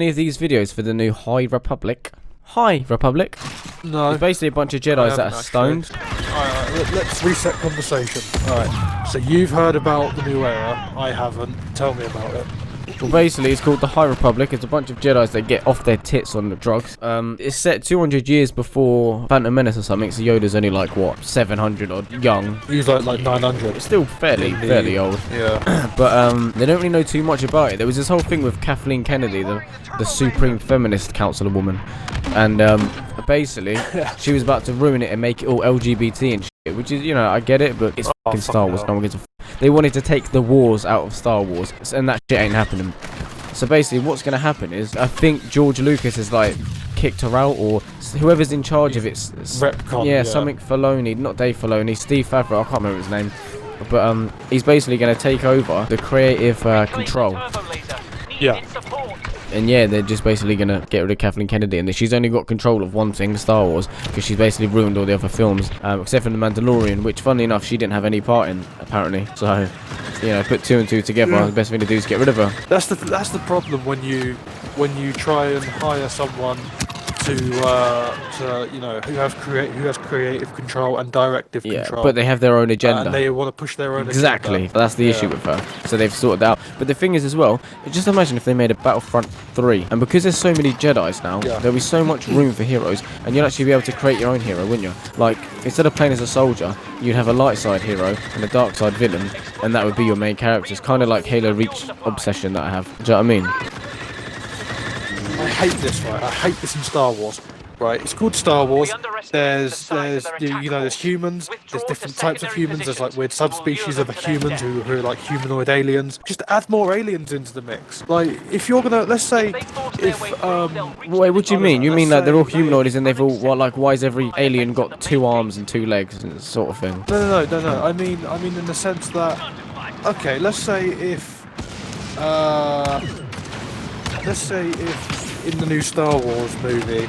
any of these videos for the new High Republic? High Republic? No. It's basically a bunch of Jedis that are stoned. Alright, let's reset conversation. Alright, so you've heard about the new era. I haven't. Tell me about it. Well, basically, it's called the High Republic. It's a bunch of Jedis that get off their tits on the drugs. It's set 200 years before Phantom Menace or something, so Yoda's only like, what, 700 or young. He's like 900. It's still fairly old. Yeah. But they don't really know too much about it. There was this whole thing with Kathleen Kennedy, the Supreme Feminist Councilwoman. And basically, she was about to ruin it and make it all LGBT and shit, which is, you know, I get it, but it's fucking Star Wars. No one gives a They wanted to take the wars out of Star Wars, and that shit ain't happening. So basically, what's going to happen is, I think George Lucas has, like, kicked her out, or whoever's in charge of it. Retcon, yeah, something Filoni, not Dave Filoni, Steve Favreau, I can't remember his name. But he's basically going to take over the creative control. Yeah. And yeah, they're just basically going to get rid of Kathleen Kennedy, and she's only got control of one thing, Star Wars, because she's basically ruined all the other films, except for The Mandalorian, which, funnily enough, she didn't have any part in, apparently. So, you know, put two and two together, the best thing to do is get rid of her. That's the problem when you try and hire someone to you know, who has creative control and directive control. But they have their own agenda. And they want to push their own Exactly. agenda. That's the issue with her. So they've sorted out. But the thing is as well, just imagine if they made a Battlefront 3. And because there's so many Jedis now, there'll be so much room for heroes. And you'd actually be able to create your own hero, wouldn't you? Like, instead of playing as a soldier, you'd have a light side hero and a dark side villain. And that would be your main character. It's kind of like Halo Reach obsession that I have. Do you know what I mean? I hate this, right? I hate this in Star Wars. Right, it's called Star Wars. There's humans. There's different types of humans. There's like weird subspecies of humans who are like humanoid aliens. Just add more aliens into the mix. Like, if you're gonna, let's say, if Wait, what do you mean? You mean like they're all humanoids and they've all like why has every alien got 2 arms and 2 legs and sort of thing? No. I mean in the sense that, okay, let's say if in the new Star Wars movie,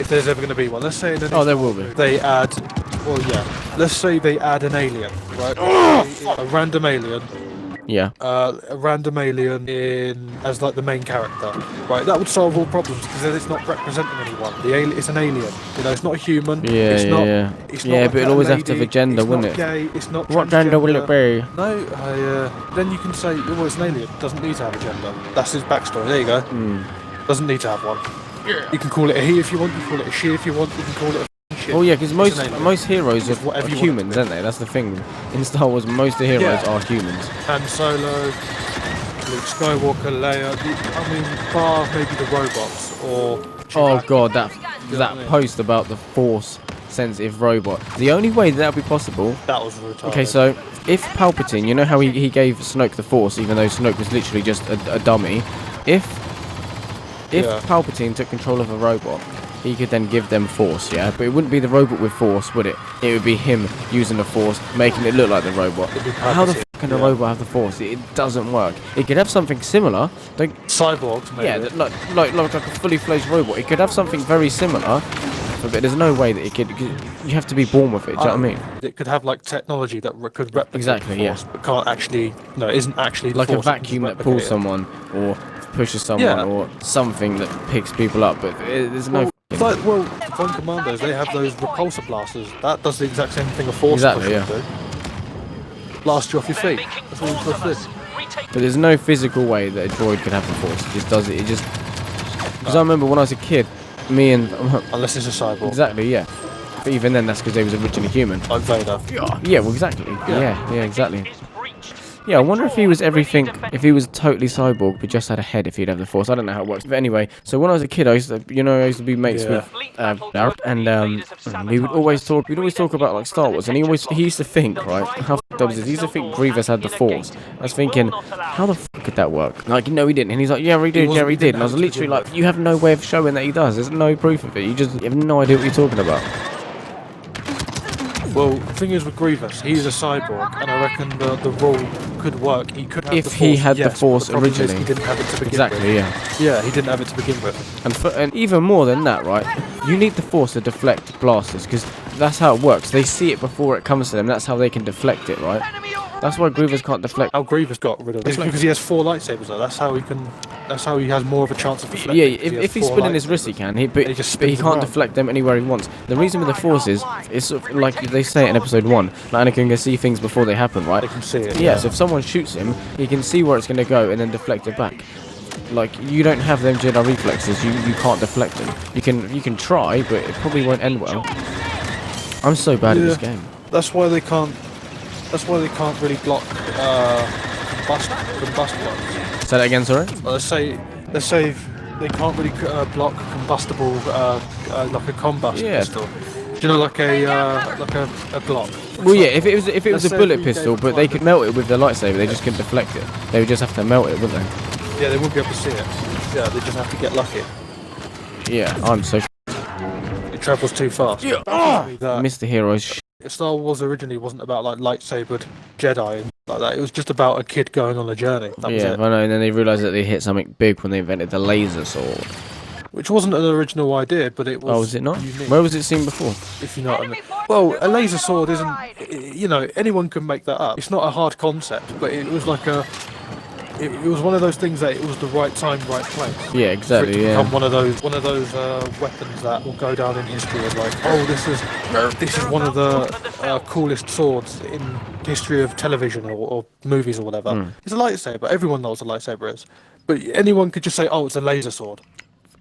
if there's ever going to be one, let's say in the new there will be. They add, let's say they add an alien, right? A random alien. Yeah. A random alien as like the main character, right? That would solve all problems because then it's not representing anyone. It's an alien, you know. It's not a human. It's not. It's not but it'll always have to have a gender, wouldn't it? Gay, it's not. What gender will it be? No, then you can say, well, it's an alien. Doesn't need to have a gender. That's his backstory. There you go. Doesn't need to have one. Yeah. You can call it a he if you want. You can call it a she if you want. You can call it a shit. Oh yeah, because most heroes are humans, aren't they? That's the thing. In Star Wars, most of the heroes are humans. Han Solo, Luke Skywalker, Leia. Bar maybe the robots or. Oh god, that post about the Force sensitive robot. The only way that would be possible. That was retarded. Okay, so if Palpatine, you know how he gave Snoke the Force, even though Snoke was literally just a dummy. If Palpatine took control of a robot, he could then give them Force, yeah? But it wouldn't be the robot with Force, would it? It would be him using the Force, making it look like the robot. How the f*** can a robot have the Force? It doesn't work. It could have something similar. Cyborgs, maybe. Yeah, like a fully fledged robot. It could have something very similar, but there's no way that it could. You have to be born with it, do you know what I mean? It could have like technology that could replicate the Force, but can't actually, isn't actually the like Force a vacuum that pulls someone, or pushes someone, or something that picks people up, but there's no Clone Commandos, they have those repulsor blasters. That does the exact same thing a Force push would do. Blast you off your feet. That's all it's supposed to do. But there's no physical way that a droid could have the Force. It just does it. It just... Because I remember when I was a kid, me and... Unless it's a cyborg. Exactly, yeah. But even then, that's because they was originally human. Like Vader. Yeah, well, exactly. Yeah, exactly. Yeah, I wonder if he was everything, if he was totally cyborg but just had a head, if he'd have the Force. I don't know how it works. But anyway, so when I was a kid, I used to be mates with Darren, and we'd always talk about like Star Wars, and he used to think, right, how f***ed up is this? He used to think Grievous had the Force. I was thinking, how the f*** could that work? Like, no, he didn't. And he's like, yeah, he did. And I was literally like, you have no way of showing that he does. There's no proof of it. You have no idea what you're talking about. Well, the thing is with Grievous, he's a cyborg, and I reckon the rule could work. He could have if the Force, he had the Force originally. He didn't have it to begin with. Exactly, yeah. Yeah, he didn't have it to begin with. And even more than that, right? You need the Force to deflect blasters, because that's how it works. They see it before it comes to them. That's how they can deflect it, right? That's why Grievous can't deflect. How Grievous got rid of it. It's because he has 4 lightsabers, though. That's how he can That's how he has more of a chance of deflecting. Yeah, if he's spinning his wrist, he can. But he can't deflect them anywhere he wants. The reason with the Force is, it's sort of like they say in Episode 1, like Anakin can see things before they happen, right? They can see it. Yeah, so if someone shoots him, he can see where it's going to go and then deflect it back. Like, you don't have them Jedi reflexes. You can't deflect them. You can try, but it probably won't end well. I'm so bad at this game. That's why they can't. That's why they can't really block combust blocks. Say that again, sorry. Let's say they can't really block combustible like a combust pistol. Do you know, like a Glock? Well, yeah. If it was a bullet pistol, but they could melt it with their lightsaber, they just couldn't deflect it. They would just have to melt it, wouldn't they? Yeah, they wouldn't be able to see it. Yeah, they just have to get lucky. Yeah, I'm so. It travels too fast. Yeah. Mr. Heroes. Star Wars originally wasn't about like lightsabered Jedi and like that. It was just about a kid going on a journey. That was it. I know. And then they realised that they hit something big when they invented the laser sword. Which wasn't an original idea, but it was. Oh, was it not? Unique, where was it seen before? if you know what I mean. Well, a laser sword isn't. You know, anyone can make that up. It's not a hard concept, but it was like a. It was one of those things that it was the right time, right place. Yeah, exactly. For it to Yeah. become one of those weapons that will go down in history as like, oh, this is one of the coolest swords in history of television or movies or whatever. It's a lightsaber. Everyone knows what a lightsaber is, but anyone could just say, oh, it's a laser sword.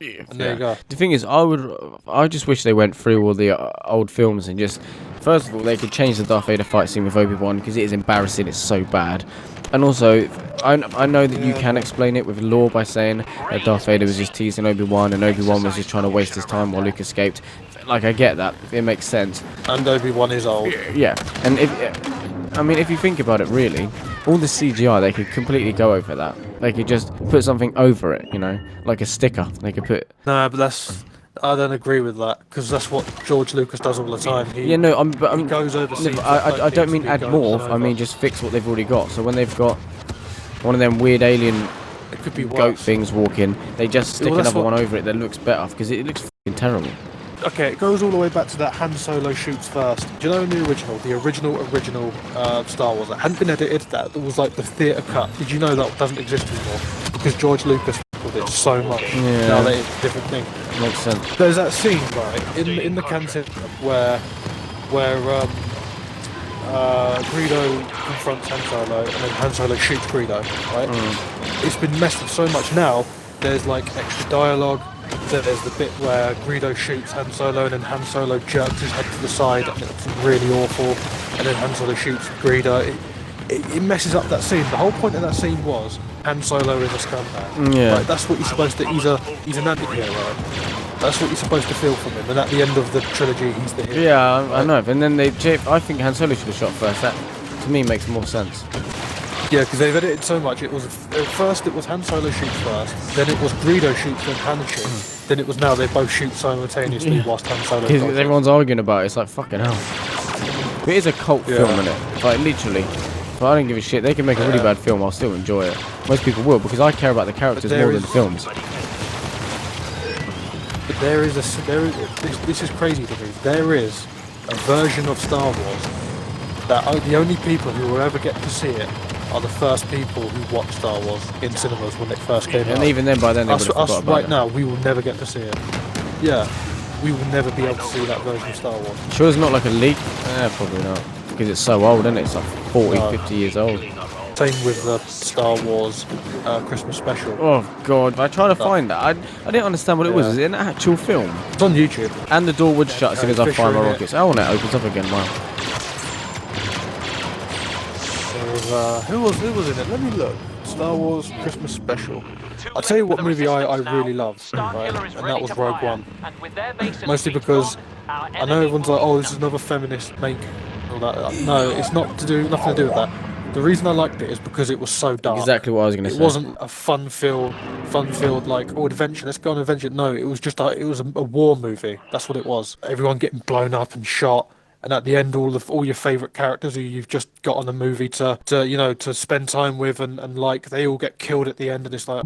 And there you go. The thing is, I just wish they went through all the old films and just, first of all, they could change the Darth Vader fight scene with Obi-Wan because it is embarrassing. It's so bad. And also, I know that you can explain it with lore by saying that Darth Vader was just teasing Obi-Wan and Obi-Wan was just trying to waste his time while Luke escaped. Like, I get that. It makes sense. And Obi-Wan is old. Yeah. And if you think about it, really, all the CGI, they could completely go over that. They could just put something over it, you know, like a sticker. They could put. No, but I don't agree with that because that's what George Lucas does all the time. He goes overseas. I don't mean add more. I mean just fix what they've already got. So when they've got one of them weird alien it could be goat worse. things walking, they just stick another one over it that looks better because it looks f***ing terrible. Okay, it goes all the way back to that Han Solo shoots first. Do you know in the original Star Wars that hadn't been edited? That was like the theatre cut. Did you know that doesn't exist anymore? Because George Lucas did it so much. Yeah. Now that it's a different thing. Makes sense. There's that scene right in the canteen where Greedo confronts Han Solo and then Han Solo shoots Greedo. Right? It's been messed with so much now. There's like extra dialogue. There's the bit where Greedo shoots Han Solo and then Han Solo jerks his head to the side and it's really awful. And then Han Solo shoots Greedo. It messes up that scene. The whole point of that scene was Han Solo is a scumbag. Yeah. Like, that's what you're supposed to. He's an anti-hero. That's what you're supposed to feel from him. And at the end of the trilogy, he's the hero. Yeah, I know. And then I think Han Solo should have shot first. That to me makes more sense. Yeah, because they've edited so much. It was first it was Han Solo shoots first, then it was Greedo shoots and Han shoots, then it was now they both shoot simultaneously whilst Han Solo. Because everyone's arguing about it. It's like fucking hell. But it is a cult film, isn't it? Like literally. But I don't give a shit. They can make a really bad film. I'll still enjoy it. Most people will because I care about the characters more than the films. But this is crazy to me. There is a version of Star Wars that the only people who will ever get to see it are the first people who watched Star Wars in cinemas when it first came out. And even then, by then, they would have forgot about it. Now, we will never get to see it. Yeah, we will never be able to see that version of Star Wars. Sure it's not like a leak? Probably not. Because it's so old, isn't it? It's like 40, 50 years old. Same with the Star Wars Christmas special. Oh, God. I tried to find that. I didn't understand what it was. Is it an actual film? It's on YouTube. And the door would shut as soon as I fire my rockets. Oh, and it opens up again. Wow. Who was in it? Let me look. Star Wars Christmas special. I'll tell you what movie I really loved, right? And that was Rogue One. Mostly because I know everyone's like, oh, this is another feminist make. All that. No, it's nothing to do with that. The reason I liked it is because it was so dark. Exactly what I was going to say. It wasn't a fun-filled like, oh, adventure. Let's go on an adventure. No, it was just it was a war movie. That's what it was. Everyone getting blown up and shot. And at the end, all your favourite characters who you've just got on the movie to spend time with and like they all get killed at the end, and it's like